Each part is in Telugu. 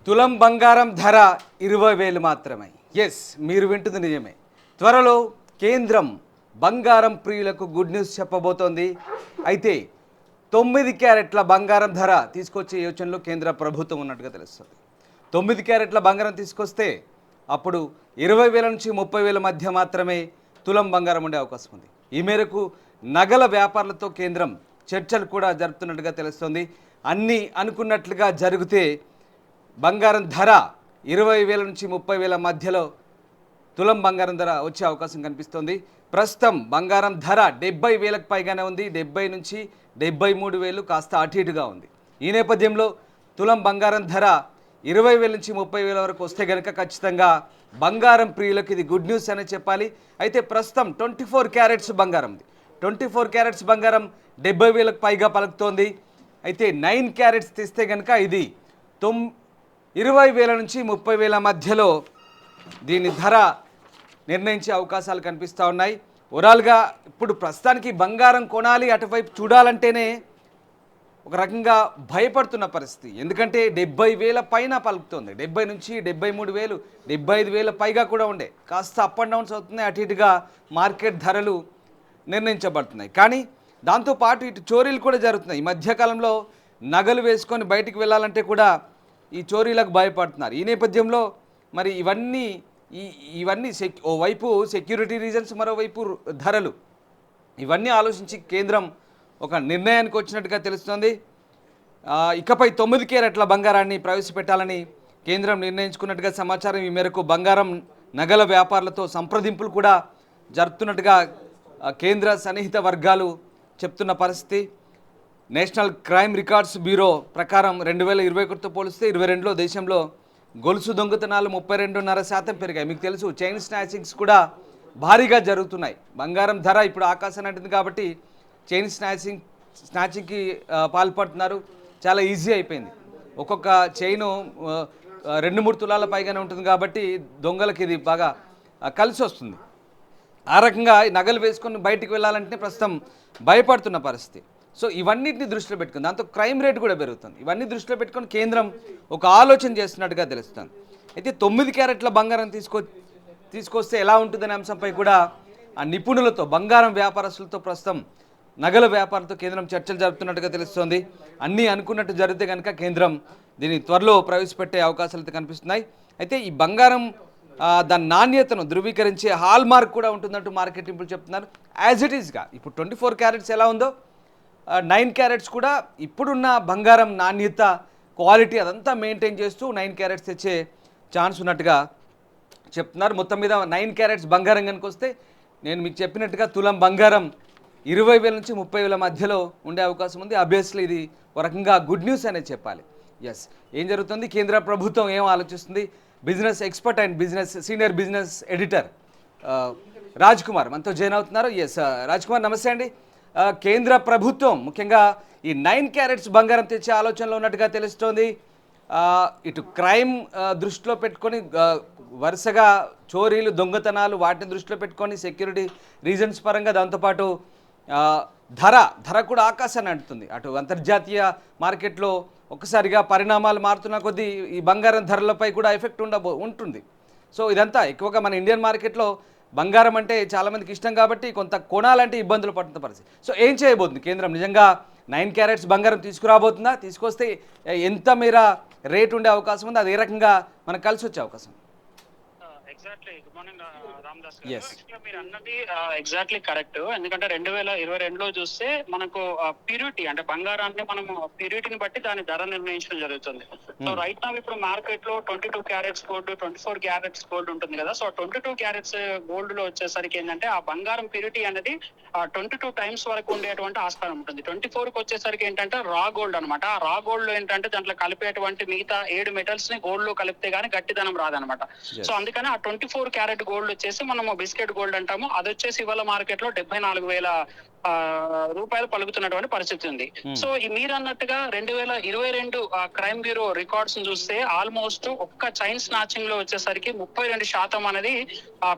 తులం బంగారం ధర 20,000 మాత్రమే. ఎస్, మీరు వింటుంది నిజమే. త్వరలో కేంద్రం బంగారం ప్రియులకు గుడ్ న్యూస్ చెప్పబోతోంది. అయితే 9 క్యారెట్ల బంగారం ధర తీసుకొచ్చే యోచనలో కేంద్ర ప్రభుత్వం ఉన్నట్టుగా తెలుస్తుంది. 9 క్యారెట్ల బంగారం తీసుకొస్తే అప్పుడు 20,000 నుంచి 30,000 మధ్య మాత్రమే తులం బంగారం ఉండే అవకాశం ఉంది. ఈ మేరకు నగల వ్యాపారులతో కేంద్రం చర్చలు కూడా జరుపుతున్నట్టుగా తెలుస్తోంది. అన్నీ అనుకున్నట్లుగా జరిగితే బంగారం ధర 20,000 నుంచి 30,000 మధ్యలో తులం బంగారం ధర వచ్చే అవకాశం కనిపిస్తోంది. ప్రస్తుతం బంగారం ధర 70,000కు పైగానే ఉంది. 70 నుంచి 73,000 కాస్త అటు ఇటుగా ఉంది. ఈ నేపథ్యంలో తులం బంగారం ధర 20,000 నుంచి 30,000 వరకు వస్తే కనుక ఖచ్చితంగా బంగారం ప్రియులకు ఇది గుడ్ న్యూస్ అనే చెప్పాలి. అయితే ప్రస్తుతం 24 క్యారెట్స్ బంగారం ఉంది. 24 క్యారెట్స్ బంగారం 70,000కు పైగా పలుకుతోంది. అయితే 9 క్యారెట్స్ తీస్తే కనుక ఇది 20,000 నుంచి 30,000 మధ్యలో దీని ధర నిర్ణయించే అవకాశాలు కనిపిస్తూ ఉన్నాయి. ఓవరాల్గా ఇప్పుడు ప్రస్తుతానికి బంగారం కొనాలి, అటువైపు చూడాలంటేనే ఒక రకంగా భయపడుతున్న పరిస్థితి. ఎందుకంటే 70,000 పైన పలుకుతుంది. 70 నుంచి 73,000, 75,000 పైగా కూడా ఉండే. కాస్త అప్ అండ్ డౌన్స్ అవుతున్నాయి, అటు ఇటుగా మార్కెట్ ధరలు నిర్ణయించబడుతున్నాయి. కానీ దాంతోపాటు ఇటు చోరీలు కూడా జరుగుతున్నాయి. ఈ మధ్యకాలంలో నగలు వేసుకొని బయటికి వెళ్ళాలంటే కూడా ఈ చోరీలకు భయపడుతున్నారు. ఈ నేపథ్యంలో మరి ఇవన్నీ ఓవైపు సెక్యూరిటీ రీజన్స్, మరోవైపు ధరలు, ఇవన్నీ ఆలోచించి కేంద్రం ఒక నిర్ణయానికి వచ్చినట్టుగా తెలుస్తోంది. ఇకపై 9 క్యారెట్ల బంగారాన్ని ప్రవేశపెట్టాలని కేంద్రం నిర్ణయించుకున్నట్టుగా సమాచారం. ఈ మేరకు బంగారం నగల వ్యాపారులతో సంప్రదింపులు కూడా జరుపుతున్నట్టుగా కేంద్ర సన్నిహిత వర్గాలు చెప్తున్న పరిస్థితి. నేషనల్ క్రైమ్ రికార్డ్స్ బ్యూరో ప్రకారం 2021తో పోలిస్తే 2022లో దేశంలో గొలుసు దొంగతనాలు 32.5% పెరిగాయి. మీకు తెలుసు, చైన్ స్నాచింగ్స్ కూడా భారీగా జరుగుతున్నాయి. బంగారం ధర ఇప్పుడు ఆకాశాన్ని అంటుంది కాబట్టి చైన్ స్నాచింగ్కి పాల్పడుతున్నారు. చాలా ఈజీ అయిపోయింది. ఒక్కొక్క చైను 2-3 తులాల పైగానే ఉంటుంది కాబట్టి దొంగలకి ఇది బాగా కలిసి వస్తుంది. ఆ రకంగా నగలు వేసుకొని బయటికి వెళ్ళాలంటే ప్రస్తుతం భయపడుతున్న పరిస్థితి. సో ఇవన్నిటిని దృష్టిలో పెట్టుకుని దాంతో క్రైమ్ రేట్ కూడా పెరుగుతుంది. ఇవన్నీ దృష్టిలో పెట్టుకొని కేంద్రం ఒక ఆలోచన చేస్తున్నట్టుగా తెలుస్తుంది. అయితే 9 క్యారెట్ల బంగారం తీసుకొస్తే ఎలా ఉంటుందనే అంశంపై కూడా ఆ నిపుణులతో, బంగారం వ్యాపారస్తులతో ప్రస్తుతం నగల వ్యాపారంతో కేంద్రం చర్చలు జరుపుతున్నట్టుగా తెలుస్తోంది. అన్నీ అనుకున్నట్టు జరిగితే కనుక కేంద్రం దీన్ని త్వరలో ప్రవేశపెట్టే అవకాశాలు అయితే కనిపిస్తున్నాయి. అయితే ఈ బంగారం దాని నాణ్యతను ధృవీకరించే హాల్ మార్క్ కూడా ఉంటుందంటూ మార్కెట్ నిపుణులు చెప్తున్నారు. యాజ్ ఇట్ ఈస్గా ఇప్పుడు 24 క్యారెట్స్ ఎలా ఉందో 9 క్యారెట్స్ కూడా ఇప్పుడున్న బంగారం నాణ్యత, క్వాలిటీ అదంతా మెయింటైన్ చేస్తూ 9 క్యారెట్స్ తెచ్చే ఛాన్స్ ఉన్నట్టుగా చెప్తున్నారు. మొత్తం మీద 9 క్యారెట్స్ బంగారం కనుక వస్తే నేను మీకు చెప్పినట్టుగా తులం బంగారం 20,000 నుంచి 30,000 మధ్యలో ఉండే అవకాశం ఉంది. ఆబ్వియస్లీ ఇది ఒక రకంగా గుడ్ న్యూస్ అనేది చెప్పాలి. ఎస్, ఏం జరుగుతుంది, కేంద్ర ప్రభుత్వం ఏం ఆలోచిస్తుంది? Business expert and senior business editor Raj Kumar మనతో జాయిన్ అవుతున్నారు. ఎస్ రాజ్ కుమార్, నమస్తే అండి. కేంద్ర ప్రభుత్వం ముఖ్యంగా ఈ 9 క్యారెట్స్ బంగారం తెచ్చే ఆలోచనలో ఉన్నట్టుగా తెలుస్తోంది. ఇటు క్రైమ్ దృష్టిలో పెట్టుకొని వరుసగా చోరీలు, దొంగతనాలు వాటిని దృష్టిలో పెట్టుకొని సెక్యూరిటీ రీజన్స్ పరంగా, దాంతోపాటు ధర కూడా ఆకాశాన్ని అంటుతుంది. అటు అంతర్జాతీయ మార్కెట్లో ఒక్కసారిగా పరిణామాలు మారుతున్న కొద్దీ ఈ బంగారం ధరలపై కూడా ఎఫెక్ట్ ఉంటుంది. సో ఇదంతా ఎక్కువగా మన ఇండియన్ మార్కెట్లో బంగారం అంటే చాలామందికి ఇష్టం కాబట్టి కొంత కొనాలంటే ఇబ్బందులు పడుతున్న పరిస్థితి. సో ఏం చేయబోతుంది కేంద్రం? నిజంగా 9 క్యారెట్స్ బంగారం తీసుకురాబోతుందా? తీసుకొస్తే ఎంత మేర రేట్ ఉండే అవకాశం ఉంది? అది ఏ రకంగా మనకు కలిసి వచ్చే అవకాశం? ఎగ్జాక్ట్లీ. గుడ్ మార్నింగ్ రామదాస్ గారు. యాక్చువల్గా మీరు అన్నది ఎగ్జాక్ట్లీ కరెక్ట్. ఎందుకంటే 2022లో చూస్తే మనకు ప్యూరిటీ అంటే బంగారాన్ని మనం ప్యూరిటీని బట్టి దాని ధర నిర్ణయించడం జరుగుతుంది. సో రైట్ నా ఇప్పుడు మార్కెట్ లో 22 క్యారెట్స్ గోల్డ్, 24 క్యారెట్స్ గోల్డ్ ఉంటుంది కదా. సో 22 క్యారెట్స్ గోల్డ్ లో వచ్చేసరికి ఏంటంటే ఆ బంగారం ప్యూరిటీ అనేది 22 టైమ్స్ వరకు ఉండేటువంటి ఆస్కారం ఉంటుంది. 24కి వచ్చేసరికి ఏంటంటే రా గోల్డ్ అనమాట. ఆ రా గోల్డ్ లో ఏంటంటే దాంట్లో కలిపేటువంటి మిగతా 7 మెటల్స్ ని గోల్డ్ లో కలిపితే గానీ గట్టిదనం రాదనమాట. సో అందుకని ఆ 24 క్యారెట్ గోల్డ్ వచ్చేసి మనము బిస్కెట్ గోల్డ్ అంటాము, అది వచ్చేసి ఇవాళ మార్కెట్ లో 74,000 రూపాయలు పలుకుతున్నటువంటి పరిస్థితి ఉంది. సో మీరు అన్నట్టుగా 2022 క్రైమ్ బ్యూరో రికార్డ్స్ చూస్తే ఆల్మోస్ట్ ఒక్క చైన్ స్నాచింగ్ లో వచ్చేసరికి 32% అనేది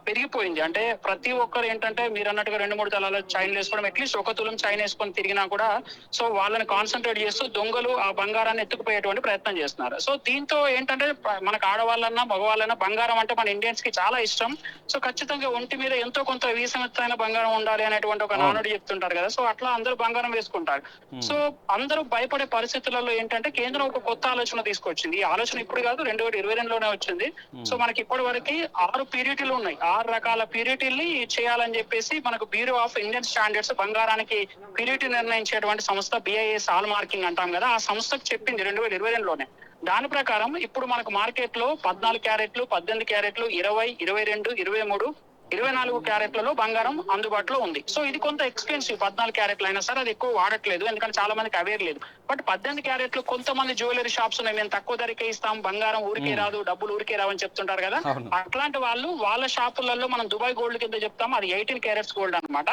పెరిగిపోయింది. అంటే ప్రతి ఒక్కరు ఏంటంటే మీరు అన్నట్టుగా 2-3 తలాల చైన్ వేసుకోవడం, అట్లీస్ట్ ఒక తులం చైన్ వేసుకొని తిరిగినా కూడా సో వాళ్ళని కాన్సన్ట్రేట్ చేస్తూ దొంగలు ఆ బంగారాన్ని ఎత్తుకుపోయేటువంటి ప్రయత్నం చేస్తున్నారు. సో దీంతో ఏంటంటే మనకు ఆడవాళ్ళన్నా మగవాళ్ళన్నా బంగారం అంటే మన ఇండియన్స్ కి చాలా ఇష్టం. సో ఖచ్చితంగా ఒంటి మీద ఎంతో కొంత వీసమెత్తైన బంగారం ఉండాలి అనేటువంటి ఒక నానుడి చెప్తుంటారు కదా. సో అట్లా అందరూ బంగారం వేసుకుంటారు. సో అందరూ భయపడే పరిస్థితులలో ఏంటంటే కేంద్రం ఒక కొత్త ఆలోచన తీసుకొచ్చింది. ఈ ఆలోచన ఇప్పుడు కాదు, 2022లోనే వచ్చింది. సో మనకి ఇప్పటి వరకు 6 ప్యూరిటీలు ఉన్నాయి. 6 రకాల ప్యూరిటీల్ని చేయాలని చెప్పేసి మనకు బ్యూరో ఆఫ్ ఇండియన్ స్టాండర్డ్స్ బంగారానికి ప్యూరిటీ నిర్ణయించేటువంటి సంస్థ BIS హాల్ మార్కింగ్ అంటాం కదా, ఆ సంస్థకు చెప్పింది 2022లోనే. దాని ప్రకారం ఇప్పుడు మనకు మార్కెట్ లో 14 క్యారెట్లు, 18 క్యారెట్లు, 20, 22, 23, 24 క్యారెట్లలో బంగారం అందుబాటులో ఉంది. సో ఇది కొంత ఎక్స్పెన్సివ్. 14 క్యారెట్లు అయినా సరే అది ఎక్కువ వాడట్లేదు, ఎందుకంటే చాలా మందికి అవేర్ లేదు. బట్ 18 క్యారెట్లు కొంతమంది జ్యువెలరీ షాప్స్ ఉన్నాయి, మేము తక్కువ ధరకే ఇస్తాం, బంగారం ఊరికే రాదు, డబ్బులు ఊరికే రావని చెప్తుంటారు కదా. అట్లాంటి వాళ్ళు వాళ్ళ షాపులలో మనం దుబాయ్ గోల్డ్ కింద చెప్తాం, అది 18 క్యారెట్స్ గోల్డ్ అనమాట,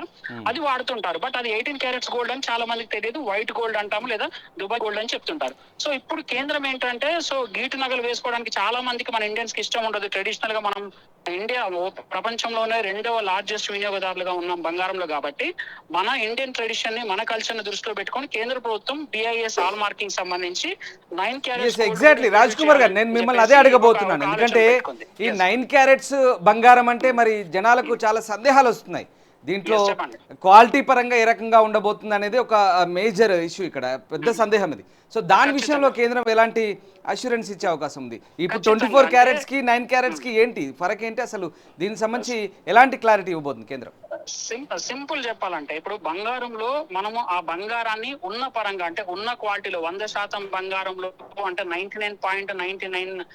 అది వాడుతుంటారు. బట్ అది 18 క్యారెట్స్ గోల్డ్ అని చాలా మందికి తెలియదు, వైట్ గోల్డ్ అంటాము లేదా దుబాయ్ గోల్డ్ అని చెప్తుంటారు. సో ఇప్పుడు కేంద్రం ఏంటంటే సో గీటు నగలు వేసుకోవడానికి చాలా మందికి మన ఇండియన్స్ కి ఇష్టం ఉండదు. ట్రెడిషనల్ గా మనం ఇండియా ప్రపంచంలోనే 2వ లార్జెస్ట్ వినియోగదారులుగా ఉన్నాం బంగారంలో. కాబట్టి మన ఇండియన్ ట్రెడిషన్ ని, మన కల్చర్ ని దృష్టిలో పెట్టుకొని కేంద్ర ప్రభుత్వం BIS హాల్ మార్కింగ్ సంబంధించి 9 క్యారెట్స్ ఎగ్జాక్ట్లీ రాజ్ కుమార్ గారు, నేను మిమ్మల్ని అదే అడగబోతున్నాను. ఎందుకంటే ఈ 9 క్యారెట్స్ బంగారం అంటే మరి జనాలకు చాలా సందేహాలు వస్తున్నాయి. దీంట్లో క్వాలిటీ పరంగా ఏ రకంగా ఉండబోతుంది అనేది ఒక మేజర్ ఇష్యూ, ఇక్కడ పెద్ద సందేహం ఇది. సో దాని విషయంలో కేంద్రం ఎలాంటి అష్యూరెన్స్ ఇచ్చే అవకాశం ఉంది? ఇప్పుడు 24 క్యారెట్స్ కి 9 క్యారెట్స్ కి ఏంటి ఫరక్ ఏంటి అసలు? దీనికి సంబంధించి ఎలాంటి క్లారిటీ ఇవ్వబోతుంది కేంద్రం? సింపుల్ చెప్పాలంటే ఇప్పుడు బంగారంలో మనము ఆ బంగారాన్ని ఉన్న పరంగా అంటే ఉన్న క్వాలిటీలో 100% బంగారంలో అంటే 99.99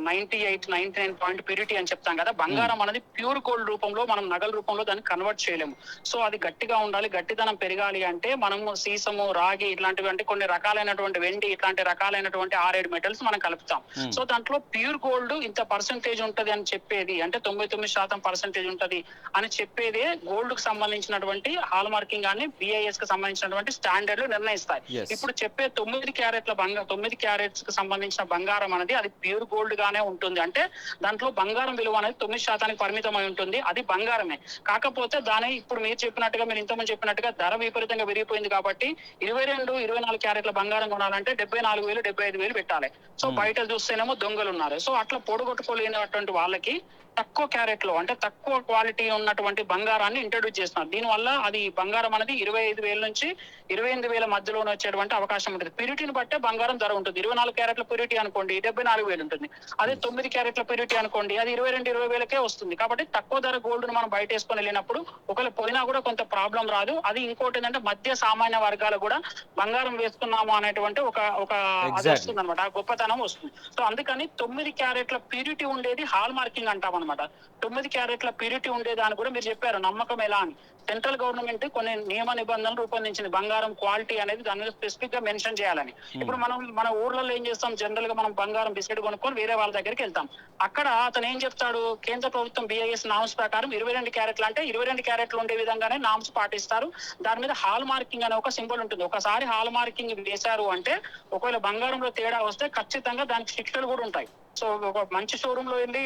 99 ప్యూరిటీ అని చెప్తాం కదా. బంగారం అనేది ప్యూర్ గోల్డ్ రూపంలో మనం నగల రూపంలో దాన్ని కన్వర్ట్ చేయలేము. సో అది గట్టిగా ఉండాలి, గట్టిదనం పెరగాలి అంటే మనము సీసము, రాగి ఇట్లాంటివి అంటే కొన్ని రకాలైనటువంటి వెండి ఇట్లాంటి రకాలైనటువంటి 6-7 మెటల్స్ మనం కలుపుతాం. సో దాంట్లో ప్యూర్ గోల్డ్ ఇంత పర్సెంటేజ్ ఉంటది అని చెప్పేది, అంటే 99% పర్సెంటేజ్ ఉంటది అని చెప్పేదే గోల్డ్ కు సంబంధించినటువంటి హాల్ మార్కింగ్ అని BIS కి సంబంధించినటువంటి స్టాండర్డ్లు నిర్ణయిస్తాయి. ఇప్పుడు చెప్పే 9 క్యారెట్ల 9 క్యారెట్స్ కి సంబంధించిన బంగారం అనేది అది ప్యూర్ గోల్డ్ గానే ఉంటుంది. అంటే దాంట్లో బంగారం విలువ అనేది 9% పరిమితమై ఉంటుంది, అది బంగారమే. కాకపోతే దాని ఇప్పుడు మీరు చెప్పినట్టుగా, మీరు ఇంతకుముందు చెప్పినట్టుగా ధర విపరీతంగా పెరిగిపోయింది కాబట్టి 22, 24 క్యారెట్ల బంగారం కొనాలంటే 74,000, 75,000 పెట్టాలి. సో బయట చూస్తేనేమో దొంగలు ఉన్నారు. సో అట్లా పొడగొట్టుకోలేనటువంటి వాళ్ళకి తక్కువ క్యారెట్ లో అంటే తక్కువ క్వాలిటీ ఉన్నటువంటి బంగారాన్ని ఇంట్రడ్యూస్ చేస్తున్నారు. దీనివల్ల అది బంగారం అనేది 25,000 నుంచి 28,000 మధ్యలోనే వచ్చేటువంటి అవకాశం ఉంటుంది. ప్యూరిటీని బట్టే బంగారం ధర ఉంటుంది. 24 క్యారెట్ల ప్యూరిటీ అనుకోండి 74,000 ఉంటుంది. అదే 9 క్యారెట్ల ప్యూరిటీ అనుకోండి అది 22-20,000కే వస్తుంది. కాబట్టి తక్కువ ధర గోల్డ్ ను మనం బయట వేసుకొని వెళ్ళినప్పుడు ఒకవేళ పోయినా కూడా కొంత ప్రాబ్లం రాదు. అది ఇంకోటి ఏంటంటే మధ్య సామాన్య వర్గాలు కూడా బంగారం వేసుకున్నాము అనేటువంటి ఒక అది వస్తుంది అనమాట, ఆ గొప్పతనం వస్తుంది. సో అందుకని 9 క్యారెట్ల ప్యూరిటీ ఉండేది హాల్ మార్కింగ్ అంటాం అనమాట. 9 క్యారెట్ల ప్యూరిటీ ఉండేదాన్ని కూడా మీరు చెప్పారు నమ్మకం ఎలా అని. సెంట్రల్ గవర్నమెంట్ కొన్ని నియమ నిబంధనలు రూపొందించింది బంగారం క్వాలిటీ అనేది దాని మీద స్పెసిఫిక్ గా మెన్షన్ చేయాలని. ఇప్పుడు మనం మన ఊర్లలో ఏం చేస్తాం, జనరల్ గా మనం బంగారం బిస్కెట్ కొనుక్కొని వేరే వాళ్ళ దగ్గరికి వెళ్తాం. అక్కడ అతను ఏం చెప్తాడు, కేంద్ర ప్రభుత్వం BIS నామ్స్ ప్రకారం 22 క్యారెట్లు అంటే 22 క్యారెట్లు ఉండే విధంగానే నామ్స్ పాటిస్తారు. దాని మీద హాల్ మార్కింగ్ అనే ఒక సింబల్ ఉంటుంది. ఒకసారి హాల్ మార్కింగ్ వేశారు అంటే ఒకవేళ బంగారంలో తేడా వస్తే ఖచ్చితంగా దానికి శిక్షలు కూడా ఉంటాయి. సో ఒక మంచి షోరూమ్ లో వెళ్ళి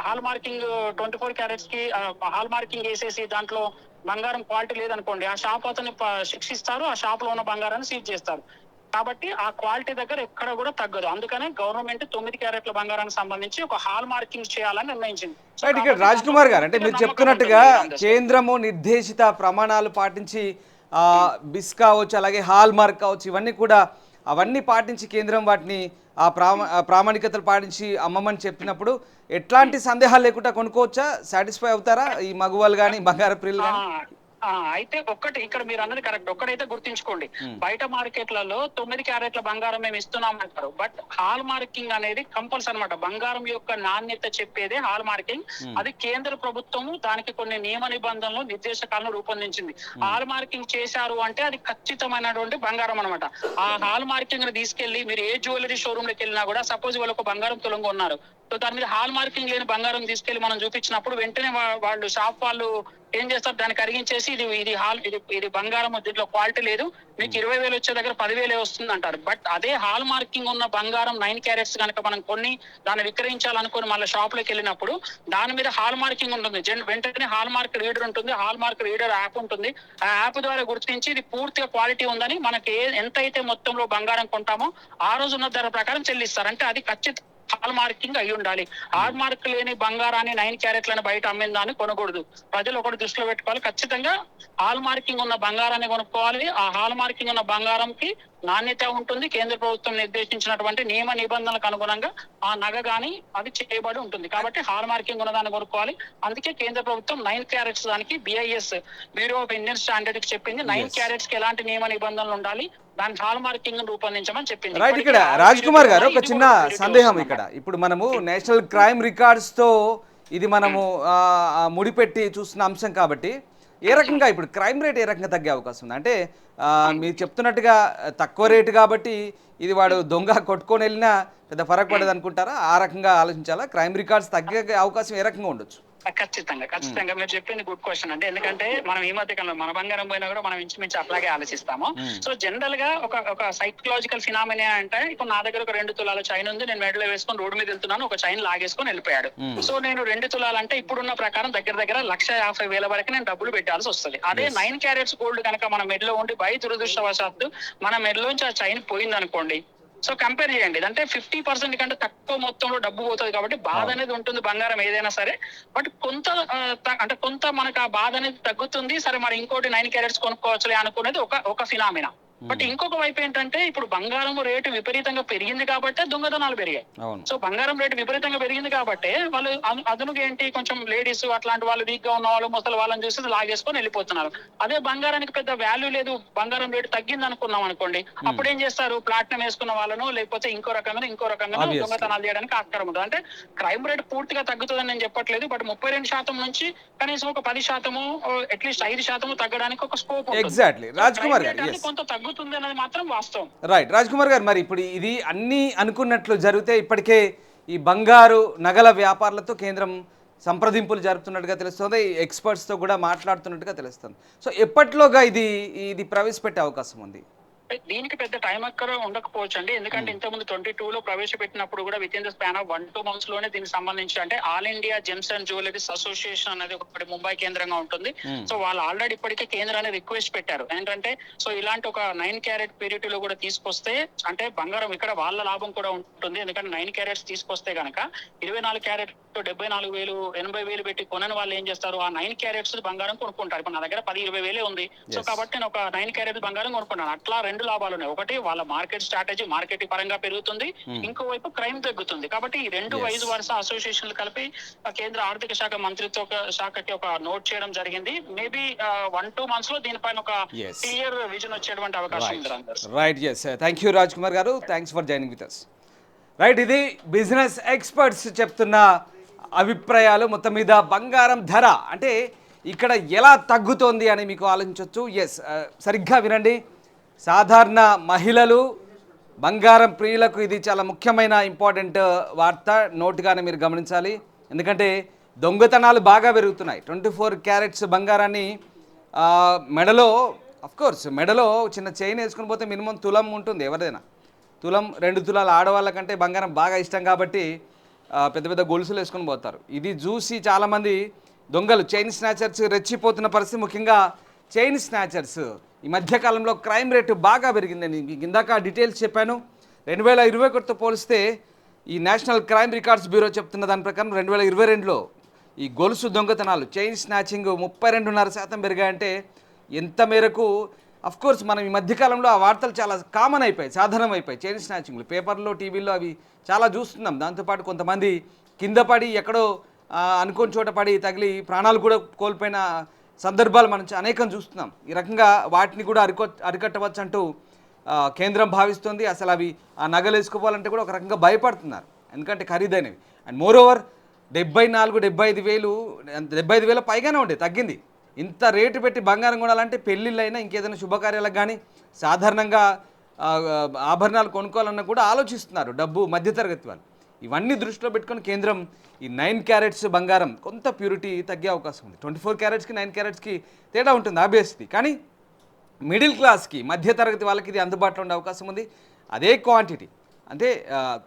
హాల్ మార్కింగ్ 24 క్యారెట్స్ కి హాల్ మార్కింగ్ వేసేసి దాంట్లో బంగారం క్వాలిటీ లేదనుకోండి, ఆ షాప్ అతన్ని శిక్షిస్తారు, ఆ షాప్ లో ఉన్న బంగారాన్ని సీజ్ చేస్తారు. కాబట్టి ఆ క్వాలిటీ దగ్గర ఎక్కడ కూడా తగ్గదు. అందుకనే గవర్నమెంట్ 9 క్యారెట్ల బంగారానికి సంబంధించి ఒక హాల్ మార్కింగ్ చేయాలని నిర్ణయించింది. ఇక్కడ రాజ్ కుమార్ గారు, అంటే మీరు చెప్తున్నట్టుగా కేంద్రము నిర్దేశిత ప్రమాణాలు పాటించి బిస్ కావచ్చు, అలాగే హాల్ మార్క్ కావచ్చు, ఇవన్నీ కూడా అవన్నీ పాటించి కేంద్రం వాటిని ఆ ప్రామాణికతలు పాటించి అమ్మమని చెప్పినప్పుడు ఎట్లాంటి సందేహాలు లేకుండా కొనుక్కోవచ్చా? సాటిస్ఫై అవుతారా ఈ మగవాళ్ళు కానీ బంగారు ప్రియులు కానీ? అయితే ఒక్కటి ఇక్కడ మీరు అన్నది కరెక్ట్. ఒక్కడైతే గుర్తించుకోండి, బయట మార్కెట్లలో 9 క్యారెట్ల బంగారం మేము ఇస్తున్నాం అంటారు. బట్ హాల్ మార్కింగ్ అనేది కంపల్సరీ అనమాట. బంగారం యొక్క నాణ్యత చెప్పేదే హాల్ మార్కింగ్. అది కేంద్ర ప్రభుత్వము దానికి కొన్ని నియమ నిబంధనలు నిర్దేశకాలను రూపొందించింది. హాల్ మార్కింగ్ చేశారు అంటే అది ఖచ్చితమైనటువంటి బంగారం అనమాట. ఆ హాల్ మార్కింగ్ ని తీసుకెళ్లి మీరు ఏ జ్యువెలరీ షోరూమ్ లోకి వెళ్ళినా కూడా, సపోజ్ వాళ్ళు ఒక బంగారం తులంగా ఉన్నారు, సో దాని మీద హాల్ మార్కింగ్ లేని బంగారం తీసుకెళ్లి మనం చూపించినప్పుడు వెంటనే వాళ్ళు షాప్ వాళ్ళు ఏం చేస్తారు, దాన్ని కరిగించేసి ఇది బంగారం, దీంట్లో క్వాలిటీ లేదు, మీకు 20,000 వచ్చే దగ్గర 10,000 వస్తుంది అంటారు. బట్ అదే హాల్ మార్కింగ్ ఉన్న బంగారం 9 క్యారెట్స్ కనుక మనం కొన్ని దాన్ని విక్రయించాలనుకుని మళ్ళీ షాప్ లోకి వెళ్ళినప్పుడు దాని మీద హాల్ మార్కింగ్ ఉంటుంది. వెంటనే హాల్ మార్క్ రీడర్ ఉంటుంది, హాల్ మార్క్ రీడర్ యాప్ ఉంటుంది. ఆ యాప్ ద్వారా గుర్తించి ఇది పూర్తిగా క్వాలిటీ ఉందని మనకి ఎంత అయితే మొత్తంలో బంగారం కొంటామో ఆ రోజు ఉన్న ధర ప్రకారం చెల్లిస్తారు. అంటే అది ఖచ్చితంగా హాల్ మార్కింగ్ అయి ఉండాలి. హాల్ మార్క్ లేని బంగారాన్ని 9 క్యారెట్లను బయట అమ్మిందాన్ని కొనకూడదు. ప్రజలు ఒకటి దృష్టిలో పెట్టుకోవాలి, ఖచ్చితంగా హాల్ మార్కింగ్ ఉన్న బంగారాన్ని కొనుక్కోవాలి. ఆ హాల్ మార్కింగ్ ఉన్న బంగారంకి నాణ్యత ఉంటుంది. కేంద్ర ప్రభుత్వం నిర్దేశించినటువంటి నియమ నిబంధనలకు అనుగుణంగా ఆ నగ గాని అది చేయబడి ఉంటుంది. కాబట్టి హాల్ మార్కింగ్ ఉన్న దాన్ని కొనుక్కోవాలి. అందుకే కేంద్ర ప్రభుత్వం 9 క్యారెట్స్ దానికి BIS bureau of Indian standard కి చెప్పింది 9 క్యారెట్స్ కి ఎలాంటి నియమ నిబంధనలు ఉండాలి, దాని హాల్ మార్కింగ్ రూపొందించమని చెప్పింది. రైట్, ఇక్కడ రాజ్ కుమార్ గారు ఒక చిన్న సందేహం. ఇక్కడ ఇప్పుడు మనము నేషనల్ క్రైమ్ రికార్డ్స్ తో ఇది మనము ముడిపెట్టి చూస్తున్న అంశం కాబట్టి ఏ రకంగా ఇప్పుడు క్రైమ్ రేట్ ఏ రకంగా తగ్గే అవకాశం ఉంది? అంటే మీరు చెప్తున్నట్టుగా తక్కువ రేటు కాబట్టి ఇది వాడు దొంగ కొట్టుకొని వెళ్ళినా పెద్ద ఫరక్ పడదు అనుకుంటారా? ఆ రకంగా ఆలోచించాలా? క్రైమ్ రికార్డ్స్ తగ్గే అవకాశం ఏ రకంగా ఉండొచ్చు? ఖచ్చితంగా మీరు చెప్పింది గుడ్ క్వశ్చన్ అండి. ఎందుకంటే మనం ఈ మధ్య కాలంలో మన బంగారం పోయినా కూడా మనం ఇంచుమించు అట్లాగే ఆలోచిస్తాము. సో జనరల్ గా ఒక సైకలాజికల్ ఫినామినా అంటే, ఇప్పుడు నా దగ్గర ఒక 2 తులాల చైన్ ఉంది, నేను మెడలో వేసుకొని రోడ్డు మీద వెళ్తున్నాను, ఒక చైన్ లాగేసుకొని వెళ్ళిపోయాడు. సో నేను 2 తులాలు అంటే ఇప్పుడున్న ప్రకారం దగ్గర 1,50,000 వరకు నేను డబ్బులు పెట్టాల్సి వస్తుంది. అదే 9 క్యారెట్స్ గోల్డ్ కనుక మన మెడలో ఉండి దురదృష్టవశాత్తు మన మెడలోంచి ఆ చైన్ పోయింది అనుకోండి, సో కంపేర్ చేయండి, అంటే 50% కంటే తక్కువ మొత్తంలో డబ్బు పోతుంది. కాబట్టి బాధ అనేది ఉంటుంది బంగారం ఏదైనా సరే. బట్ కొంత మనకు ఆ బాధ అనేది తగ్గుతుంది. సరే మరి ఇంకోటి 9 క్యారెట్స్ కొనుక్కోవచ్చులే అనుకునేది ఒక ఫినామినా. బట్ ఇంకొక వైపు ఏంటంటే, ఇప్పుడు బంగారం రేటు విపరీతంగా పెరిగింది కాబట్టి దొంగతనాలు పెరిగాయి. సో బంగారం రేటు విపరీతంగా పెరిగింది కాబట్టి వాళ్ళు అదనుగా ఏంటి, కొంచెం లేడీస్ అట్లాంటి వాళ్ళు, వీక్ గా ఉన్న వాళ్ళు, ముసలి వాళ్ళని చూసి లాగేసుకొని వెళ్ళిపోతున్నారు. అదే బంగారానికి పెద్ద వాల్యూ లేదు, బంగారం రేటు తగ్గింది అనుకున్నాం అనుకోండి, అప్పుడు ఏం చేస్తారు, ప్లాటినం వేసుకున్న వాళ్ళను లేకపోతే ఇంకో రకంగా దొంగతనాలు చేయడానికి ఆస్కారం ఉంటుంది. అంటే క్రైమ్ రేట్ పూర్తిగా తగ్గుతుందని నేను చెప్పట్లేదు, బట్ 32% నుంచి కనీసం ఒక 10%, అట్లీస్ట్ 5% తగ్గడానికి ఒక స్కోప్ ఉంటుంది. కొంత తగ్గుతుంది అనేది మాత్రం వాస్తవం. రైట్, రాజ్ కుమార్ గారు, మరి ఇప్పుడు ఇది అన్ని అనుకున్నట్లు జరిగితే ఇప్పటికే ఈ బంగారు నగల వ్యాపారులతో కేంద్రం సంప్రదింపులు జరుపుతున్నట్టుగా తెలుస్తుంది, ఎక్స్పర్ట్స్తో కూడా మాట్లాడుతున్నట్టుగా తెలుస్తుంది. సో ఎప్పట్లోగా ఇది ప్రవేశపెట్టే అవకాశం ఉంది? దీనికి పెద్ద టైం అక్కర ఉండకపోవచ్చు అండి. ఎందుకంటే ఇంతకుముందు 22లో ప్రవేశపెట్టినప్పుడు కూడా within the span of 1-2 months లోనే దీనికి సంబంధించి, అంటే all India gems and jewelleries association అనేది ఒకటి ముంబై కేంద్రంగా ఉంటుంది. సో వాళ్ళు ఆల్రెడీ ఇప్పటికే కేంద్రాన్ని రిక్వెస్ట్ పెట్టారు ఏంటంటే, సో ఇలాంటి ఒక 9 క్యారెట్ ప్యూరిటీ లో కూడా తీసుకొస్తే, అంటే బంగారం ఇక్కడ వాళ్ళ లాభం కూడా ఉంటుంది. ఎందుకంటే 9 క్యారెట్స్ తీసుకొస్తే కనుక 24 క్యారెట్ 74,000, 80,000 పెట్టి కొనని వాళ్ళు ఏం చేస్తారు, ఆ 9 క్యారెట్స్ బంగారం కొనుక్కుంటారు. ఇప్పుడు నా దగ్గర 10-20,000 ఉంది, సో కాబట్టి నేను ఒక 9 క్యారెట్ బంగారం కొనుక్కున్నాను. అట్లా 2 లాభాలు ఉన్నాయి. ఒకటి వాళ్ళ మార్కెట్ స్ట్రాటజీ, మార్కెటింగ్ పరంగా పెరుగుతుంది, ఇంకోవైపు క్రైమ్ తగ్గుతుంది. కాబట్టి ఈ 2 వైజ్ వరుస అసోసియేషన్లు కలిపి కేంద్ర ఆర్థిక శాఖ మంత్రిత్వ శాఖకి ఒక నోట్ చేయడం జరిగింది. మేబీ 1-2 months లో దీనిపైన ఒక క్లియర్ విజన్ వచ్చేటువంటి అవకాశం ఉంది. Right, yes, thank you Raj Kumar garu, thanks for joining with us. Right, ఇది బిజినెస్ ఎక్స్పర్ట్స్ చెప్తున్న అభిప్రాయాలు. మొత్తం మీద బంగారం ధర అంటే ఇక్కడ ఎలా తగ్గుతోంది అని మీకు ఆలోచించవచ్చు. ఎస్, సరిగ్గా వినండి, సాధారణ మహిళలు, బంగారం ప్రియులకు ఇది చాలా ముఖ్యమైన ఇంపార్టెంట్ వార్త, నోటుగానే మీరు గమనించాలి. ఎందుకంటే దొంగతనాలు బాగా పెరుగుతున్నాయి. 24 క్యారెట్స్ బంగారాన్ని మెడలో, అఫ్కోర్స్ మెడలో చిన్న చైన్ వేసుకుని పోతే మినిమం తులం ఉంటుంది ఎవరిదైనా, తులం 2 తులాలు ఆడవాళ్ళకంటే బంగారం బాగా ఇష్టం కాబట్టి పెద్ద పెద్ద గొలుసులు వేసుకొని పోతారు. ఇది చూసి చాలామంది దొంగలు, చైన్ స్నాచర్స్ రెచ్చిపోతున్న పరిస్థితి. ముఖ్యంగా చైన్ స్నాచర్స్ ఈ మధ్యకాలంలో క్రైమ్ రేటు బాగా పెరిగిందని మీకు ఇందాక డీటెయిల్స్ చెప్పాను. 2021తో పోలిస్తే ఈ నేషనల్ క్రైమ్ రికార్డ్స్ బ్యూరో చెప్తున్న దాని ప్రకారం 2022లో ఈ గొలుసు దొంగతనాలు, చైన్ స్నాచింగ్ 32.5% పెరిగాయంటే ఎంత మేరకు, అఫ్కోర్స్ మనం ఈ మధ్యకాలంలో ఆ వార్తలు చాలా కామన్ అయిపోయాయి, సాధారణం అయిపోయాయి. చైన్ స్నాచింగ్లు పేపర్లో, టీవీల్లో అవి చాలా చూస్తున్నాం. దాంతోపాటు కొంతమంది కింద పడి ఎక్కడో అనుకోని చోట పడి తగిలి ప్రాణాలు కూడా కోల్పోయిన సందర్భాలు మనం అనేకం చూస్తున్నాం. ఈ రకంగా వాటిని కూడా అరికట్టవచ్చు అంటూ కేంద్రం భావిస్తుంది. అసలు అవి ఆ నగలు వేసుకోవాలంటే కూడా ఒక రకంగా భయపడుతున్నారు, ఎందుకంటే ఖరీదైనవి. అండ్ మోర్ ఓవర్ 74-75,000 పైగానే ఉండే, తగ్గింది. ఇంత రేటు పెట్టి బంగారం కొనాలంటే పెళ్ళిళ్ళైనా ఇంకేదైనా శుభకార్యాలకు కానీ సాధారణంగా ఆభరణాలు కొనుక్కోవాలన్నా కూడా ఆలోచిస్తున్నారు డబ్బు మధ్యతరగతి వాళ్ళు. ఇవన్నీ దృష్టిలో పెట్టుకొని కేంద్రం ఈ 9 క్యారెట్స్ బంగారం కొంత ప్యూరిటీ తగ్గే అవకాశం ఉంది. 24 క్యారెట్స్కి 9 క్యారెట్స్కి తేడా ఉంటుంది ఆబ్వియస్లీ. కానీ మిడిల్ క్లాస్కి, మధ్యతరగతి వాళ్ళకి ఇది అందుబాటులో ఉండే అవకాశం ఉంది. అదే క్వాంటిటీ అంటే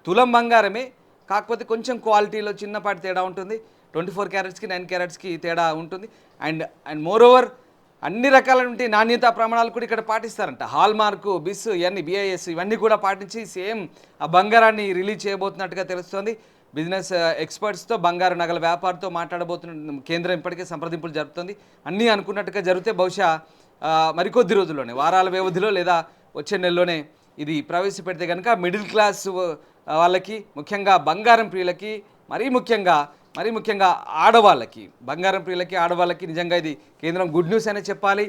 తులం బంగారమే, కాకపోతే కొంచెం క్వాలిటీలో చిన్నపాటి తేడా ఉంటుంది. 24 క్యారెట్స్కి 9 క్యారెట్స్కి తేడా ఉంటుంది. అండ్ మోర్ ఓవర్ అన్ని రకాలైన నాణ్యతా ప్రమాణాలు కూడా ఇక్కడ పాటిస్తారంట. హాల్ మార్కు, బిస్, ఇవన్నీ BIS ఇవన్నీ కూడా పాటించి సేమ్ ఆ బంగారాన్ని రిలీజ్ చేయబోతున్నట్టుగా తెలుస్తోంది. బిజినెస్ ఎక్స్పర్ట్స్తో, బంగారు నగల వ్యాపారితో మాట్లాడబోతున్న కేంద్రం ఇప్పటికే సంప్రదింపులు జరుపుతుంది. అన్నీ అనుకున్నట్టుగా జరిగితే బహుశా మరికొద్ది రోజుల్లోనే, వారాల వ్యవధిలో లేదా వచ్చే నెలలోనే ఇది ప్రవేశపెడితే కనుక మిడిల్ క్లాస్ వాళ్ళకి, ముఖ్యంగా బంగారం ప్రియులకి, మరీ ముఖ్యంగా ఆడవాళ్ళకి, బంగారం ప్రియులకి, ఆడవాళ్ళకి నిజంగా ఇది కేంద్రం గుడ్ న్యూస్ అనే చెప్పాలి.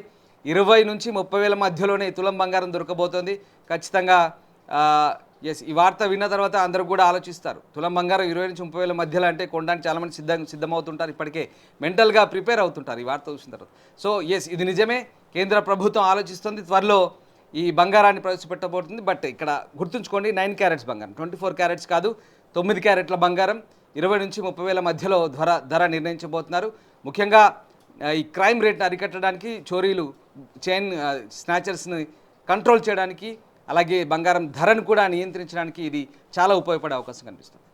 20 నుంచి 30 వేల మధ్యలోనే తులం బంగారం దొరకబోతోంది. ఖచ్చితంగా ఈ వార్త విన్న తర్వాత అందరూ కూడా ఆలోచిస్తారు. తులం బంగారం 20 నుంచి 30 వేల మధ్యలో అంటే కొనడానికి చాలామంది సిద్ధమవుతుంటారు. ఇప్పటికే మెంటల్గా ప్రిపేర్ అవుతుంటారు ఈ వార్త చూసిన తర్వాత. సో ఇది నిజమే, కేంద్ర ప్రభుత్వం ఆలోచిస్తుంది. త్వరలో ఈ బంగారాన్ని ప్రవేశపెట్టబోతుంది. బట్ ఇక్కడ గుర్తుంచుకోండి, 9 క్యారెట్స్ బంగారం, 24 క్యారెట్స్ కాదు, 9 క్యారెట్ల బంగారం 20 నుంచి 30 వేల మధ్యలో ధర నిర్ణయించబోతున్నారు. ముఖ్యంగా ఈ క్రైమ్ రేట్ని అరికట్టడానికి, చోరీలు, చైన్ స్నాచర్స్ని కంట్రోల్ చేయడానికి, అలాగే బంగారం ధరను కూడా నియంత్రించడానికి ఇది చాలా ఉపయోగపడే అవకాశం కనిపిస్తుంది.